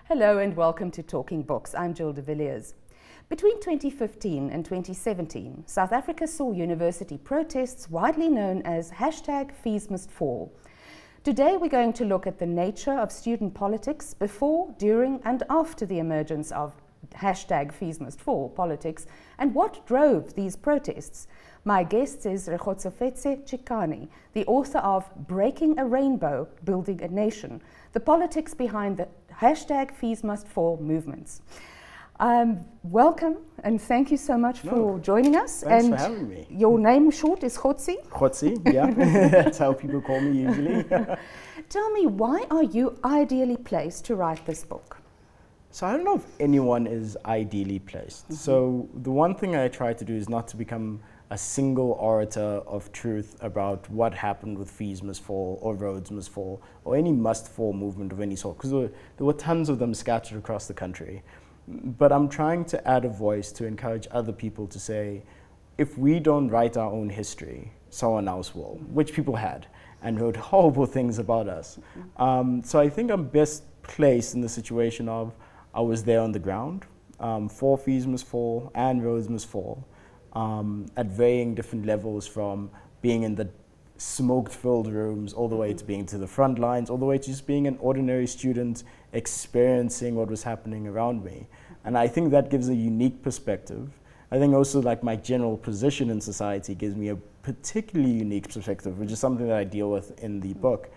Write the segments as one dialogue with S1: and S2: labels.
S1: Hello and welcome to Talking Books. I'm Jill de Villiers. Between 2015 and 2017, South Africa saw university protests widely known as #FeesMustFall. Today we're going to look at the nature of student politics before, during and after the emergence of #FeesMustFall politics and what drove these protests. My guest is Rekgosofetse Chikane, the author of Breaking a Rainbow, Building a Nation, the politics behind the #FeesMustFall movements. Welcome and thank you so much for joining us.
S2: Thanks
S1: and
S2: for having me.
S1: Your name short is Khotsi?
S2: Khotsi, yeah. That's how people call me usually.
S1: Tell me, why are you ideally placed to write this book?
S2: So I don't know if anyone is ideally placed. So the one thing I try to do is not to become a single orator of truth about what happened with Fees Must Fall or Roads Must Fall or any must fall movement of any sort, because there were tons of them scattered across the country. But I'm trying to add a voice to encourage other people to say, if we don't write our own history, someone else will, which people had and wrote horrible things about us. So I think I'm best placed in the situation of I was there on the ground for Fees Must Fall and Roads Must Fall at varying different levels, from being in the smoke-filled rooms all the way to being to the front lines, all the way to just being an ordinary student experiencing what was happening around me. And I think that gives a unique perspective. I think also like my general position in society gives me a particularly unique perspective, which is something that I deal with in the book.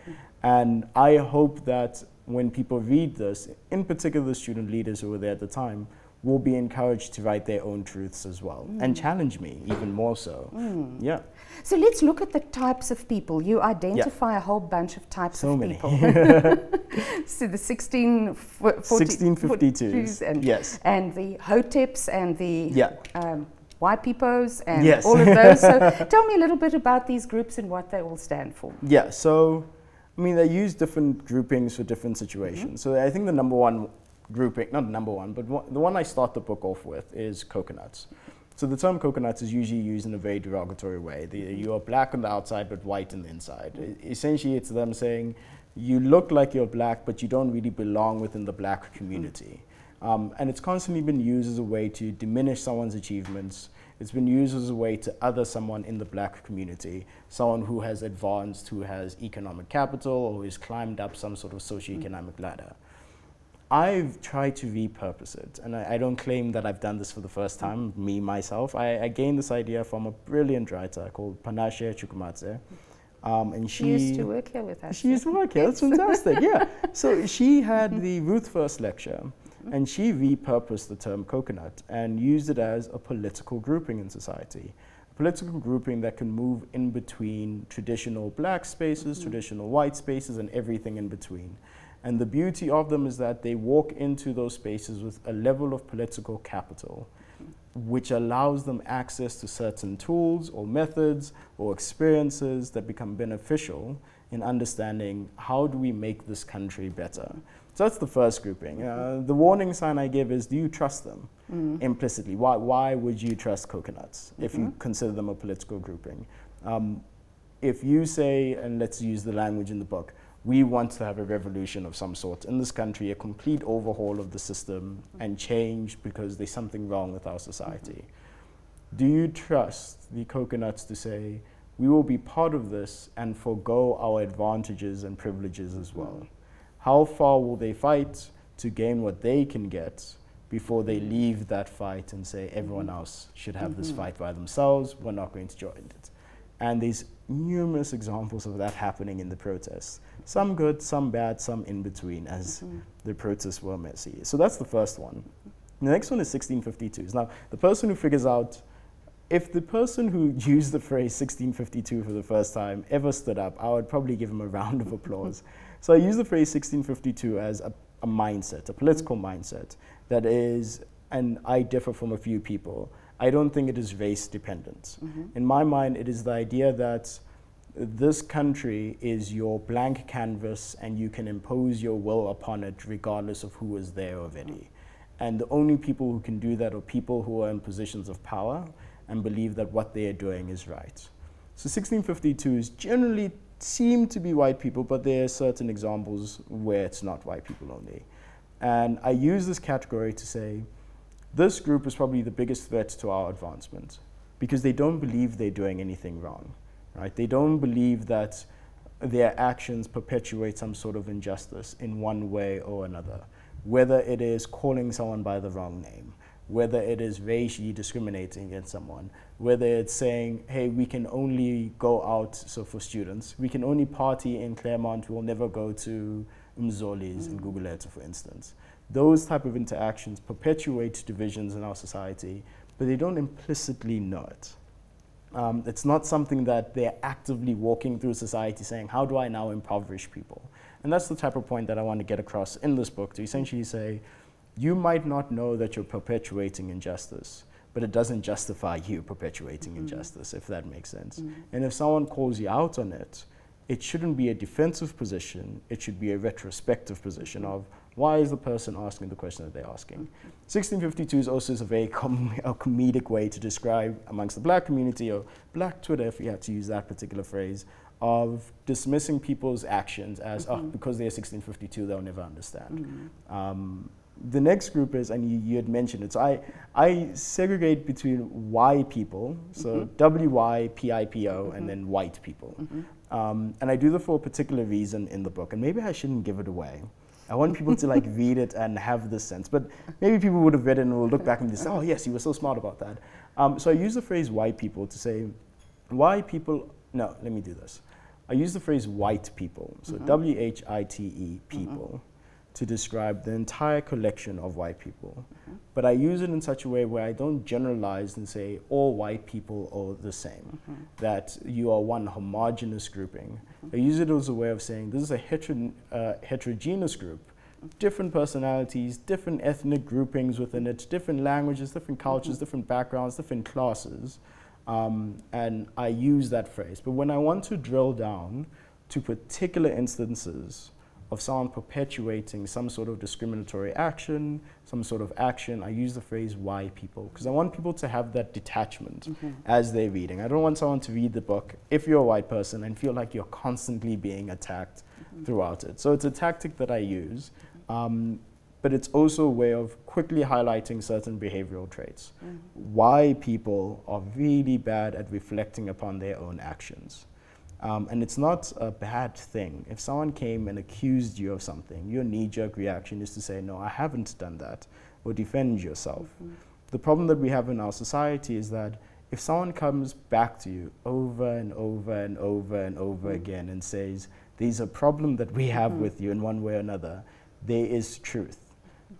S2: And I hope that when people read this, in particular the student leaders who were there at the time, will be encouraged to write their own truths as well and challenge me even more so. Yeah.
S1: So let's look at the types of people. You identify a whole bunch of types of people. So the 1652s
S2: and, yes.
S1: and the Hoteps and the white peoples and
S2: yes.
S1: all of those. So tell me a little bit about these groups and what they all stand for.
S2: Yeah, so I mean, they use different groupings for different situations. So I think the number one grouping, not number one, but the one I start the book off with is coconuts. So the term coconuts is usually used in a very derogatory way. You are black on the outside but white on the inside. Essentially, it's them saying, you look like you're black, but you don't really belong within the black community. And it's constantly been used as a way to diminish someone's achievements. It's been used as a way to other someone in the black community, someone who has advanced, who has economic capital, or who has climbed up some sort of socioeconomic ladder. I've tried to repurpose it, and I don't claim that I've done this for the first time, me, myself. I gained this idea from a brilliant writer called Rekgosofetse Chikane. And she
S1: used to work here with us.
S2: She used to work here, that's fantastic, yeah. So she had the Ruth First lecture, and she repurposed the term coconut and used it as a political grouping in society. A political grouping that can move in between traditional black spaces, traditional white spaces, and everything in between. And the beauty of them is that they walk into those spaces with a level of political capital, which allows them access to certain tools or methods or experiences that become beneficial in understanding how do we make this country better. So that's the first grouping. The warning sign I give is, do you trust them implicitly? Why would you trust coconuts if you consider them a political grouping? If you say, and let's use the language in the book, we want to have a revolution of some sort in this country, a complete overhaul of the system and change because there's something wrong with our society. Do you trust the coconuts to say, we will be part of this and forego our advantages and privileges as well? How far will they fight to gain what they can get before they leave that fight and say, everyone else should have this fight by themselves, we're not going to join it? And there's numerous examples of that happening in the protests. Some good, some bad, some in between, as the protests were messy. So that's the first one. The next one is 1652s. Now, the person who figures out, if the person who used the phrase 1652 for the first time ever stood up, I would probably give him a round of applause. So I use the phrase 1652 as a mindset, a political mindset that is, and I differ from a few people, I don't think it is race dependent. In my mind, it is the idea that this country is your blank canvas and you can impose your will upon it regardless of who was there already. And the only people who can do that are people who are in positions of power and believe that what they are doing is right. So 1652s generally seem to be white people, but there are certain examples where it's not white people only. And I use this category to say, this group is probably the biggest threat to our advancement because they don't believe they're doing anything wrong, right? They don't believe that their actions perpetuate some sort of injustice in one way or another, whether it is calling someone by the wrong name, whether it is racially discriminating against someone, whether it's saying, hey, we can only go out, so for students, we can only party in Claremont, we'll never go to Mzoli's in Gugulethu, for instance. Those type of interactions perpetuate divisions in our society, but they don't implicitly know it. It's not something that they're actively walking through society saying, how do I now impoverish people? And that's the type of point that I want to get across in this book, to essentially say, you might not know that you're perpetuating injustice, but it doesn't justify you perpetuating injustice, if that makes sense. And if someone calls you out on it, it shouldn't be a defensive position, it should be a retrospective position of, why is the person asking the question that they're asking? 1652 is also a very comedic way to describe amongst the black community, or black Twitter, if we had to use that particular phrase, of dismissing people's actions as, oh, because they're 1652, they'll never understand. The next group is, and you had mentioned it, so I segregate between Y people, so W-Y-P-I-P-O, and then white people. And I do that for a particular reason in the book, and maybe I shouldn't give it away. I want people to like read it and have this sense, but maybe people would have read it and will look back and say, oh yes, you were so smart about that. So I use the phrase white people to say, why people, no, let me do this. I use the phrase white people, so W-H-I-T-E, people, to describe the entire collection of white people. But I use it in such a way where I don't generalize and say all white people are the same, that you are one homogeneous grouping. I use it as a way of saying this is a heterogeneous group, different personalities, different ethnic groupings within it, different languages, different cultures, different backgrounds, different classes. And I use that phrase. But when I want to drill down to particular instances of someone perpetuating some sort of discriminatory action, some sort of action, I use the phrase why people, because I want people to have that detachment as they're reading. I don't want someone to read the book, if you're a white person, and feel like you're constantly being attacked throughout it. So it's a tactic that I use, but it's also a way of quickly highlighting certain behavioral traits. Why people are really bad at reflecting upon their own actions. And it's not a bad thing. If someone came and accused you of something, your knee-jerk reaction is to say, no, I haven't done that, or defend yourself. The problem that we have in our society is that if someone comes back to you over and over and over and over again and says, there's a problem that we have with you in one way or another, there is truth.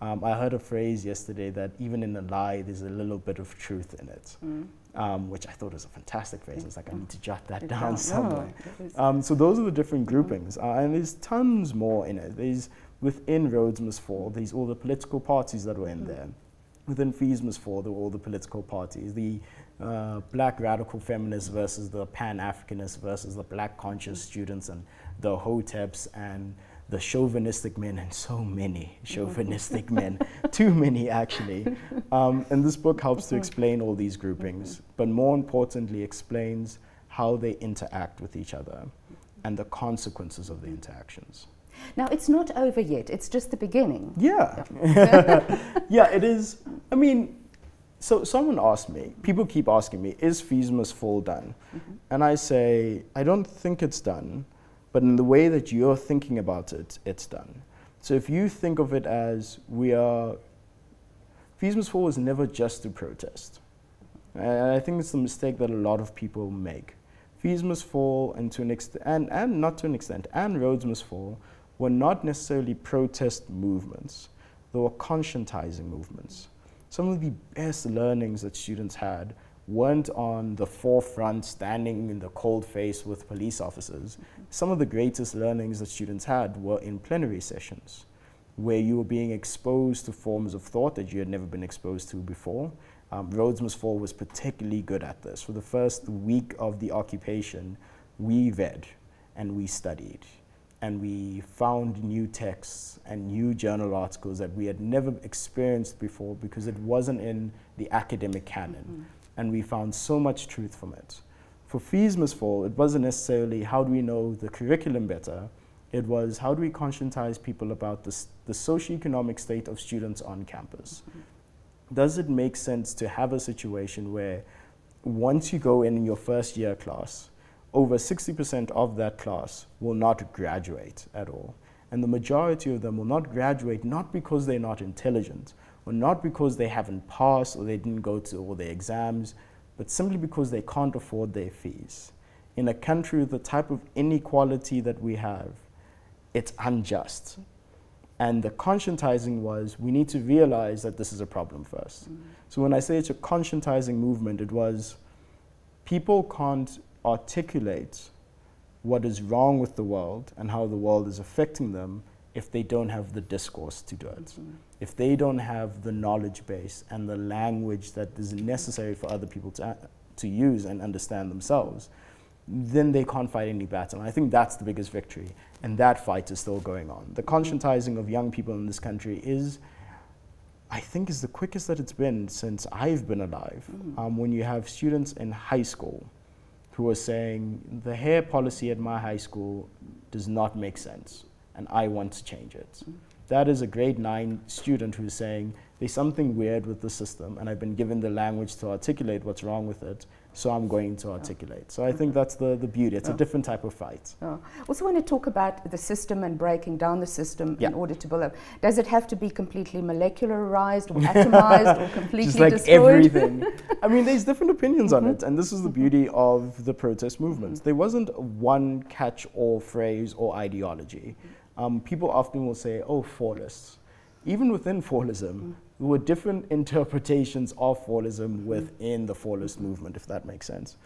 S2: I heard a phrase yesterday that even in a lie, there's a little bit of truth in it. Which I thought was a fantastic phrase. It's like, I need to jot that down somewhere. So those are the different groupings. And there's tons more in it. There's, within Rhodes Must Fall, there's all the political parties that were in there. Within Fees Must Fall, there were all the political parties. The black radical feminists versus the Pan-Africanists versus the black conscious students and the Hoteps and the chauvinistic men, and so many chauvinistic men, too many actually. And this book helps to explain all these groupings, but more importantly explains how they interact with each other and the consequences of the interactions.
S1: Now, it's not over yet, it's just the beginning.
S2: Yeah, yeah, it is. I mean, so someone asked me, people keep asking me, is Fees Must Fall done? And I say, I don't think it's done, but in the way that you're thinking about it, it's done. So if you think of it as Fees Must Fall is never just to protest. And I think it's the mistake that a lot of people make. Fees Must Fall, and to an extent, and not to an extent, and Rhodes Must Fall were not necessarily protest movements. They were conscientizing movements. Some of the best learnings that students had weren't on the forefront standing in the cold face with police officers. Some of the greatest learnings that students had were in plenary sessions, where you were being exposed to forms of thought that you had never been exposed to before. Rhodes Must Fall was particularly good at this. For the first week of the occupation, we read and we studied and we found new texts and new journal articles that we had never experienced before because it wasn't in the academic canon. And we found so much truth from it. For Fees Must Fall, it wasn't necessarily how do we know the curriculum better, It was, how do we conscientize people about the socioeconomic state of students on campus? Does it make sense to have a situation where once you go in your first year class, over 60% of that class will not graduate at all? And the majority of them will not graduate not because they're not intelligent, or not because they haven't passed or they didn't go to all their exams, but simply because they can't afford their fees. In a country with the type of inequality that we have, it's unjust. And the conscientizing was, we need to realize that this is a problem first. So when I say it's a conscientizing movement, it was, people can't articulate what is wrong with the world and how the world is affecting them if they don't have the discourse to do it. If they don't have the knowledge base and the language that is necessary for other people to use and understand themselves, then they can't fight any battle. And I think that's the biggest victory, and that fight is still going on. The conscientizing of young people in this country is, I think, is the quickest that it's been since I've been alive. When you have students in high school who are saying, the hair policy at my high school does not make sense, and I want to change it. That is a grade 9 student who's saying, there's something weird with the system, and I've been given the language to articulate what's wrong with it, so I'm going to articulate. So I think that's the beauty. It's a different type of fight.
S1: Also want to talk about the system and breaking down the system in order to build up. Does it have to be completely molecularized or atomized or completely
S2: just like
S1: destroyed?
S2: Everything. I mean, there's different opinions on it, and this is the beauty of the protest movements. There wasn't one catch-all phrase or ideology. People often will say, oh, fallists. Even within fallism, there were different interpretations of fallism within the fallist movement, if that makes sense.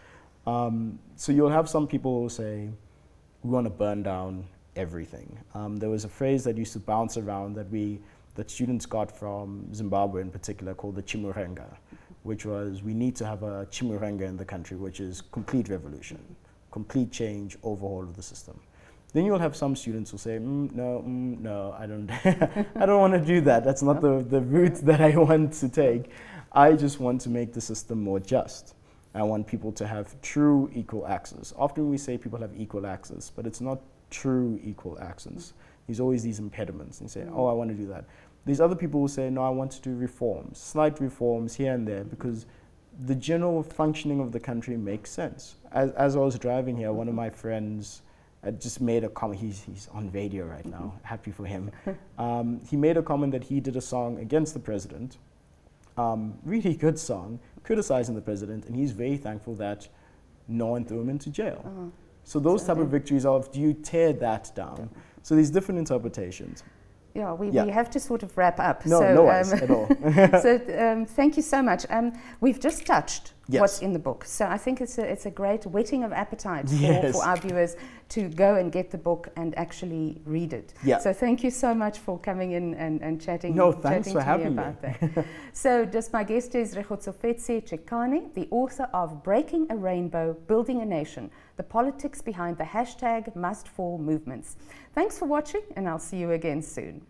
S2: So you'll have some people who say, we want to burn down everything. There was a phrase that used to bounce around that students got from Zimbabwe in particular, called the chimurenga, which was, we need to have a chimurenga in the country, which is complete revolution, complete change, overhaul of the system. Then you'll have some students who say, no, I don't, I don't want to do that. That's not the route that I want to take. I just want to make the system more just. I want people to have true equal access. Often we say people have equal access, but it's not true equal access. There's always these impediments. And you say, oh, I want to do that. There's other people who say, no, I want to do reforms, slight reforms here and there, because the general functioning of the country makes sense. As I was driving here, one of my friends just made a comment. He's on radio right now, happy for him. He made a comment that he did a song against the president, really good song, criticizing the president, and he's very thankful that no one threw him into jail. So those type of victories of, do you tear that down? So there's different interpretations.
S1: Yeah, we have to sort of wrap up.
S2: No,
S1: so,
S2: no worries at all.
S1: So thank you so much. We've just touched what's in the book. So I think it's a great whetting of appetite for our viewers to go and get the book and actually read it. So thank you so much for coming in and chatting,
S2: thanks for having me
S1: about that. So just my guest is Rekgosofetse Chikane, the author of Breaking a Rainbow, Building a Nation, the politics behind the #MustFall movements. Thanks for watching, and I'll see you again soon.